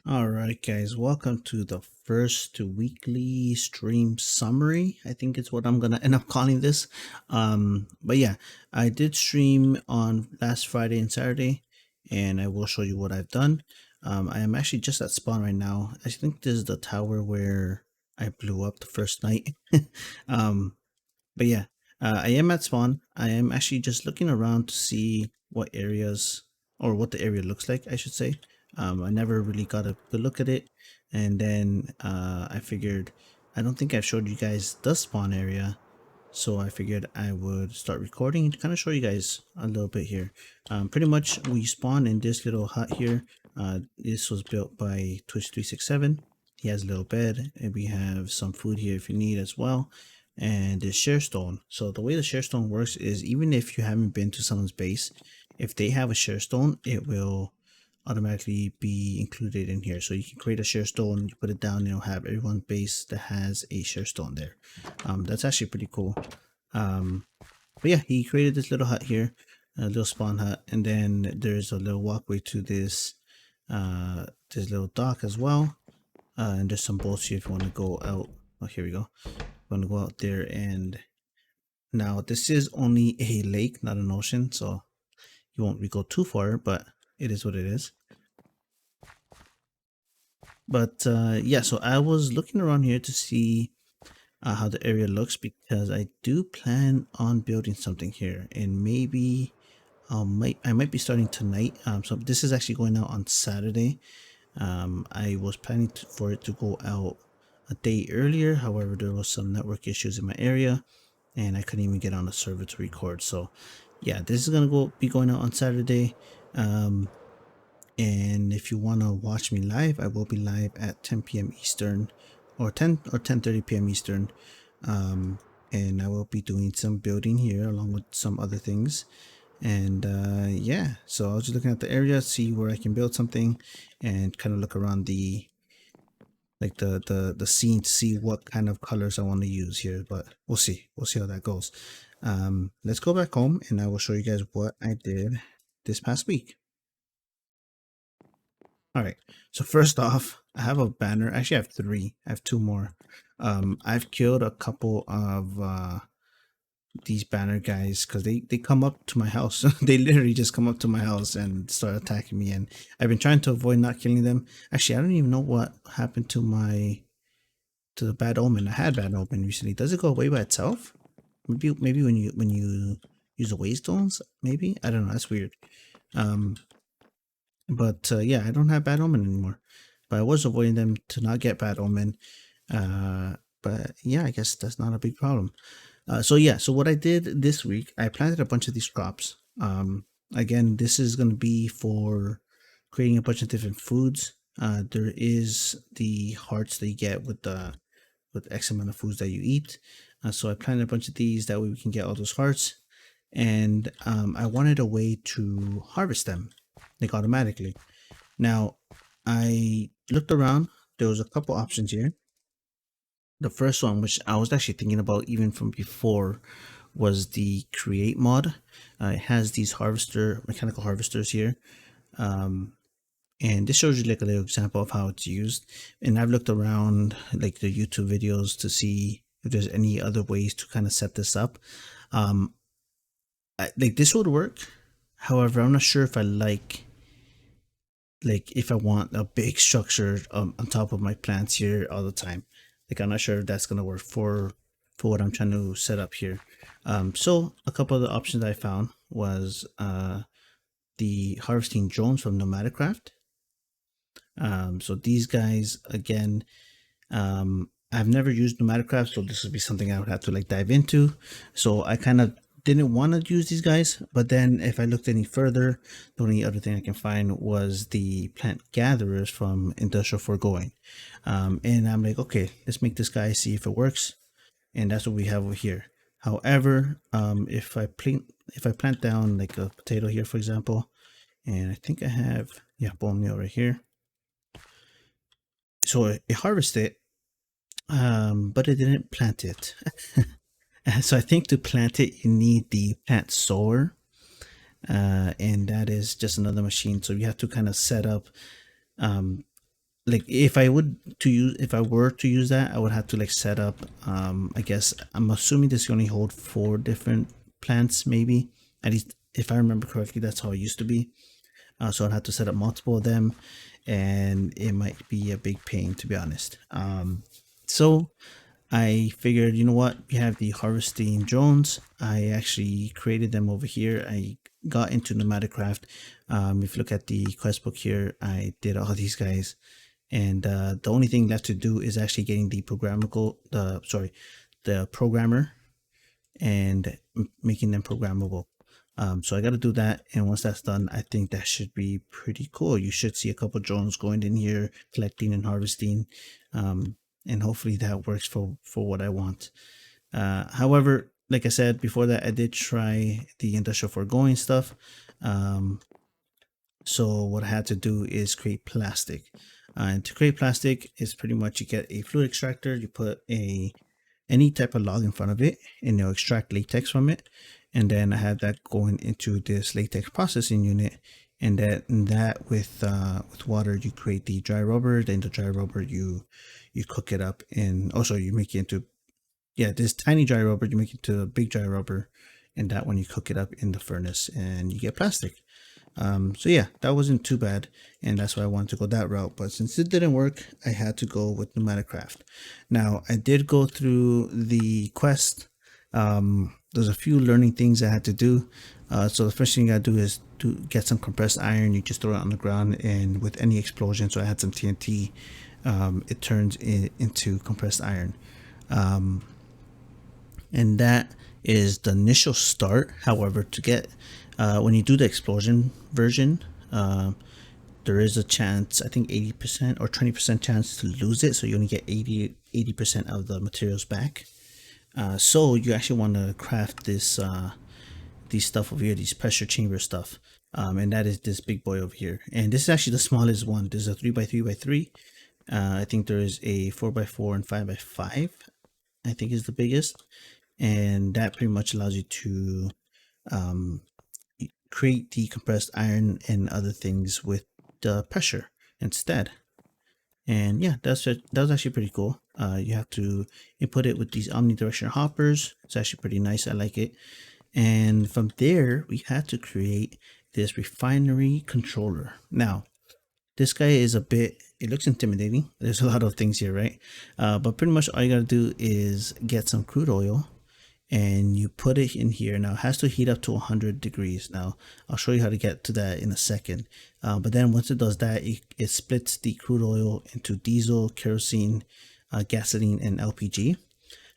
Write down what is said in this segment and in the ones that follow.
All right, guys, welcome to the first weekly stream summary. I think it's what I'm gonna end up calling this. But yeah, I did stream on last Friday and Saturday, and I will show you what I've done. I am actually just at spawn right now. I think this is the tower where I blew up the first night. um, but yeah, I am at spawn. I am actually just looking around to see what areas or what the area looks like, I should say. I never really got a good look at it. And then I figured, I don't think I've showed you guys the spawn area. So I figured I would start recording to kind of show you guys a little bit here. Pretty much we spawn in this little hut here. This was built by Twitch367. He has a little bed and we have some food here if you need as well. And the share stone. So the way the share stone works is even if you haven't been to someone's base, if they have a share stone, it will automatically be included in here. So you can create a share stone, you put it down, and it'll have everyone's base that has a share stone there. That's actually pretty cool. But yeah, he created this little hut here, a little spawn hut, and then there's a little walkway to this this little dock as well. And there's some bolts here if you want to go out. Oh, here we go. Want to go out there, and now this is only a lake, not an ocean, so you won't go too far, but it is what it is. But yeah, so I was looking around here to see how the area looks because I do plan on building something here, and maybe I might be starting tonight. So this is actually going out on Saturday. I was planning for it to go out a day earlier. However, there was some network issues in my area, and I couldn't even get on the server to record. So yeah, this is gonna be going out on Saturday. And if you want to watch me live, I will be live at 10 p.m. Eastern, or 10:30 p.m. Eastern. And I will be doing some building here along with some other things. And yeah, so I was just looking at the area, see where I can build something, and kind of look around the the scene to see what kind of colors I want to use here. But we'll see how that goes. Let's go back home, and I will show you guys what I did this past week. All right. So first off, I have a banner. Actually, I have three. I have two more. I've killed a couple of these banner guys because they come up to my house. They literally just come up to my house and start attacking me. And I've been trying to avoid not killing them. Actually, I don't even know what happened to the bad omen. I had bad omen recently. Does it go away by itself? Maybe when you use the waystones. Maybe I don't know. That's weird. But yeah, I don't have bad omen anymore. But I was avoiding them to not get bad omen. But yeah, I guess that's not a big problem. So yeah, so what I did this week, I planted a bunch of these crops. Again, this is going to be for creating a bunch of different foods. There is the hearts that you get with X amount of foods that you eat. So I planted a bunch of these, that way we can get all those hearts. And I wanted a way to harvest them, like automatically. Now, I looked around. There was a couple options here. The first one, which I was actually thinking about even from before, was the create mod. It has these mechanical harvesters here. And this shows you like a little example of how it's used. And I've looked around like the YouTube videos to see if there's any other ways to kind of set this up. Like this would work. However, I'm not sure if I like if I want a big structure on top of my plants here all the time. Like I'm not sure if that's gonna work for what I'm trying to set up here. So a couple of the options I found was the harvesting drones from PneumaticCraft. So these guys, again, I've never used PneumaticCraft, so this would be something I would have to like dive into. So I kind of didn't want to use these guys, but then if I looked any further, the only other thing I can find was the plant gatherers from Industrial Foregoing. And I'm like, okay, let's make this guy, see if it works. And that's what we have over here. However, if I plant down like a potato here, for example, and I think I have, yeah, bone meal right here. So it harvested it, but it didn't plant it. So I think to plant it, you need the plant sower, and that is just another machine. So you have to kind of set up like if I were to use that, I would have to like set up, I guess I'm assuming this can only hold 4 different plants, maybe, at least if I remember correctly. That's how it used to be. So I'd have to set up multiple of them, and it might be a big pain, to be honest. So I figured, you know what, we have the harvesting drones. I actually created them over here. I got into PneumaticCraft. If you look at the quest book here, I did all these guys, and the only thing left to do is actually getting the the programmer, and making them programmable. So I got to do that, and once that's done, I think that should be pretty cool. You should see a couple drones going in here, collecting and harvesting, and hopefully that works for what I want. However, like I said before that, I did try the industrial foregoing stuff. Um, so what I had to do is create plastic. And to create plastic is pretty much, you get a fluid extractor, you put any type of log in front of it, and it'll extract latex from it. And then I had that going into this latex processing unit, and that with water, you create the dry rubber. Then the dry rubber, you cook it up, and also you make it into, yeah, this tiny dry rubber, you make it to a big dry rubber, and that one you cook it up in the furnace, and you get plastic. So yeah, that wasn't too bad, and that's why I wanted to go that route. But since it didn't work, I had to go with PneumaticCraft. Now, I did go through the quest. There's a few learning things I had to do. So the first thing I do is to get some compressed iron. You just throw it on the ground, and with any explosion, so I had some TNT, it turns into compressed iron. And that is the initial start. However, to get when you do the explosion version, there is a chance, I think 80% or 20% chance to lose it, so you only get 80% of the materials back. So you actually want to craft this these stuff over here, these pressure chamber stuff, and that is this big boy over here. And this is actually the smallest one. There's a 3x3x3. I think there is a 4x4 and 5x5, I think, is the biggest, and that pretty much allows you to um, create the compressed iron and other things with the pressure instead. And yeah, that was actually pretty cool. You have to input it with these omnidirectional hoppers. It's actually pretty nice. I like it. And from there, we had to create this refinery controller. Now, this guy is a bit, it looks intimidating. There's a lot of things here, right? But pretty much all you gotta do is get some crude oil, and you put it in here. Now it has to heat up to 100 degrees. Now I'll show you how to get to that in a second. But then once it does that, it splits the crude oil into diesel, kerosene, gasoline, and LPG.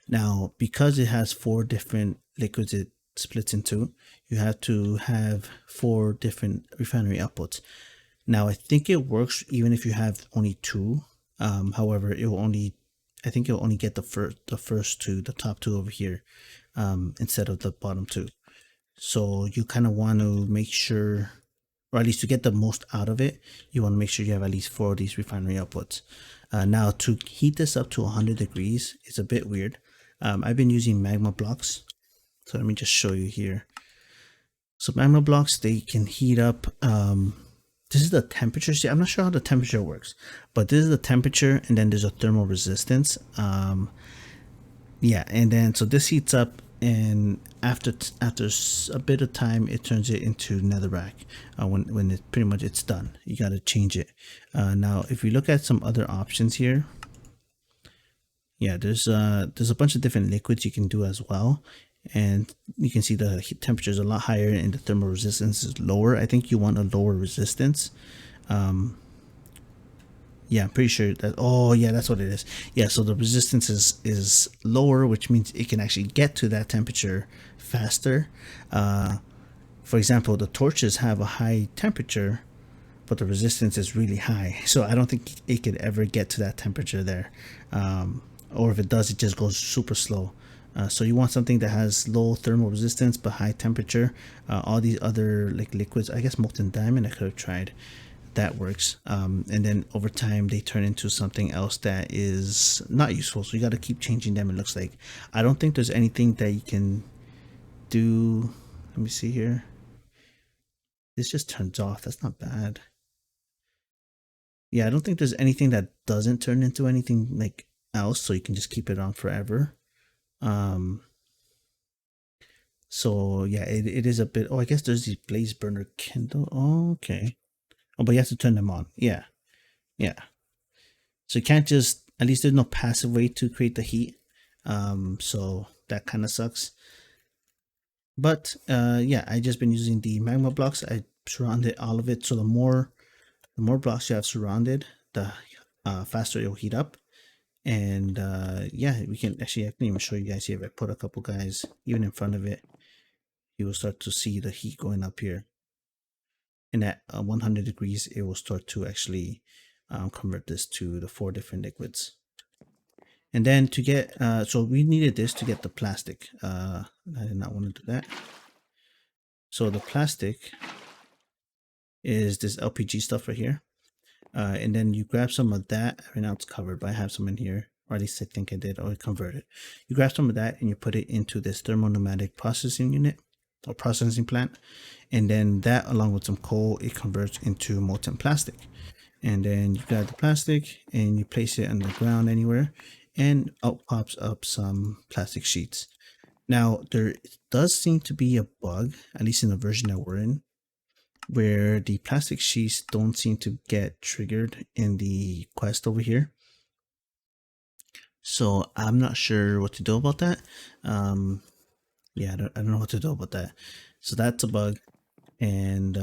Now, because it has 4 different liquids it splits into, you have to have 4 different refinery outputs. Now, I think it works even if you have only 2. However, it will only, I think it'll only get the first 2, the top 2 over here, instead of the bottom 2. So you kind of want to make sure, or at least to get the most out of it, you want to make sure you have at least 4 of these refinery outputs. Now, to heat this up to 100 degrees is a bit weird. I've been using magma blocks, so let me just show you here. So magma blocks, they can heat up. This is the temperature. See, I'm not sure how the temperature works, but this is the temperature, and then there's a thermal resistance. Yeah, and then so this heats up, and after a bit of time, it turns it into netherrack. When it pretty much it's done, you got to change it. Now, if we look at some other options here, yeah, there's a bunch of different liquids you can do as well, and you can see the heat temperature is a lot higher and the thermal resistance is lower. I think you want a lower resistance. Yeah, I'm pretty sure that, oh yeah, that's what it is. Yeah, so the resistance is lower, which means it can actually get to that temperature faster. For example, the torches have a high temperature, but the resistance is really high, so I don't think it could ever get to that temperature there. Or if it does, it just goes super slow. So you want something that has low thermal resistance but high temperature. All these other like liquids, I guess molten diamond I could have tried, that works. And then over time they turn into something else that is not useful, so you got to keep changing them. It looks like I don't think there's anything that you can do. Let me see here. This just turns off. That's not bad. Yeah, I don't think there's anything that doesn't turn into anything like else, so you can just keep it on forever. Um, so yeah, it is a bit. Oh, I guess there's the blaze burner Kindle. Oh, okay. Oh, but you have to turn them on. Yeah, yeah. So you can't just. At least there's no passive way to create the heat. So that kind of sucks. But yeah, I just been using the magma blocks. I surrounded all of it, so the more blocks you have surrounded, the faster it'll heat up. And yeah, we can actually, I can even show you guys here. If I put a couple guys even in front of it, you will start to see the heat going up here. And at 100 degrees, it will start to actually convert this to the 4 different liquids. And then to get, so we needed this to get the plastic. I did not want to do that. So the plastic is this LPG stuff right here. And then you grab some of that. Right now it's covered, but I have some in here, or at least I think I did, or converted. You grab some of that and you put it into this thermopneumatic processing unit or processing plant. And then that, along with some coal, it converts into molten plastic. And then you grab the plastic and you place it on the ground anywhere, and out pops up some plastic sheets. Now, there does seem to be a bug, at least in the version that we're in, where the plastic sheets don't seem to get triggered in the quest over here. So I'm not sure what to do about that. Yeah, I don't know what to do about that. So that's a bug, and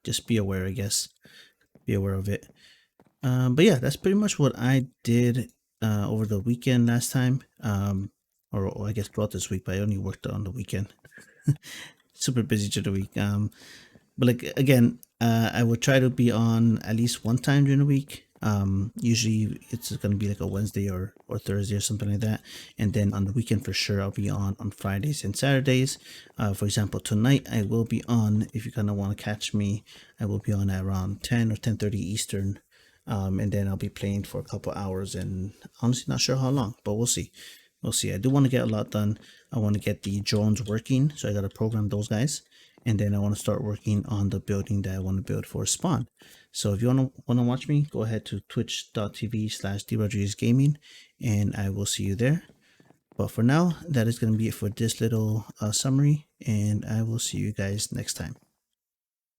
just be aware, I guess. Be aware of it. But yeah, that's pretty much what I did over the weekend last time. Or I guess throughout this week, but I only worked on the weekend. Super busy during the week. But like again, I would try to be on at least one time during the week. Usually it's gonna be like a Wednesday or Thursday or something like that, and then on the weekend for sure I'll be on Fridays and Saturdays. For example, tonight I will be on. If you kind of want to catch me, I will be on at around 10 or 10:30 Eastern, and then I'll be playing for a couple hours, and honestly not sure how long, but we'll see. We'll see. I do want to get a lot done. I want to get the drones working, so I got to program those guys, and then I want to start working on the building that I want to build for Spawn. So if you want to watch me, go ahead to twitch.tv/drodriguezgaming, and I will see you there. But for now, that is going to be it for this little summary, and I will see you guys next time.